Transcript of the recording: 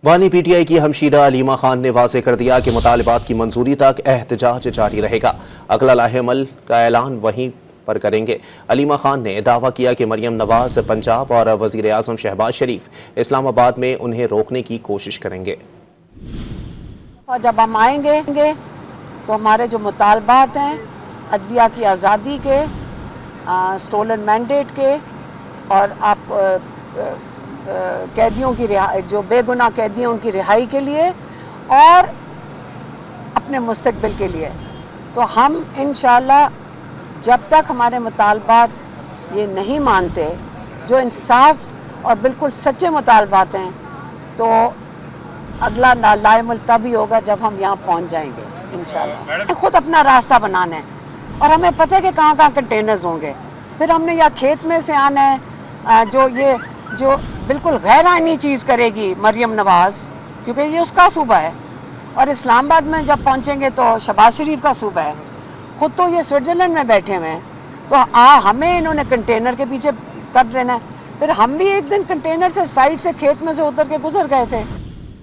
بانی P T I کی ہمشیرہ علیمہ خان نے واضح کر دیا کہ مطالبات کی منظوری تک احتجاج جاری رہے گا۔ اگلا لاہ عمل کا اعلان وہیں پر کریں گے۔ علیمہ خان نے دعویٰ کیا کہ مریم نواز پنجاب اور وزیر اعظم شہباز شریف اسلام آباد میں انہیں روکنے کی کوشش کریں گے۔ جب ہم آئیں گے تو ہمارے جو مطالبات ہیں عدلیہ کی آزادی کے، سٹولن مینڈیٹ کے، اور آپ قیدیوں کی جو بے گناہ قیدی ہیں ان کی رہائی کے لیے اور اپنے مستقبل کے لیے، تو ہم انشاءاللہ جب تک ہمارے مطالبات یہ نہیں مانتے، جو انصاف اور بالکل سچے مطالبات ہیں، تو اگلا لاہ عمل تب ہی ہوگا جب ہم یہاں پہنچ جائیں گے انشاءاللہ۔ خود اپنا راستہ بنانا ہے اور ہمیں پتہ ہے کہ کہاں کہاں کنٹینرز ہوں گے، پھر ہم نے یا کھیت میں سے آنا ہے، جو بالکل غیر آئینی چیز کرے گی مریم نواز، کیونکہ یہ اس کا صوبہ ہے، اور اسلام آباد میں جب پہنچیں گے تو شہباز شریف کا صوبہ ہے، خود تو یہ سوئٹزرلینڈ میں بیٹھے ہوئے ہیں، تو ہمیں انہوں نے کنٹینر کے پیچھے کر دینا ہے۔ پھر ہم بھی ایک دن کنٹینر سے سائڈ سے کھیت میں سے اتر کے گزر گئے تھے۔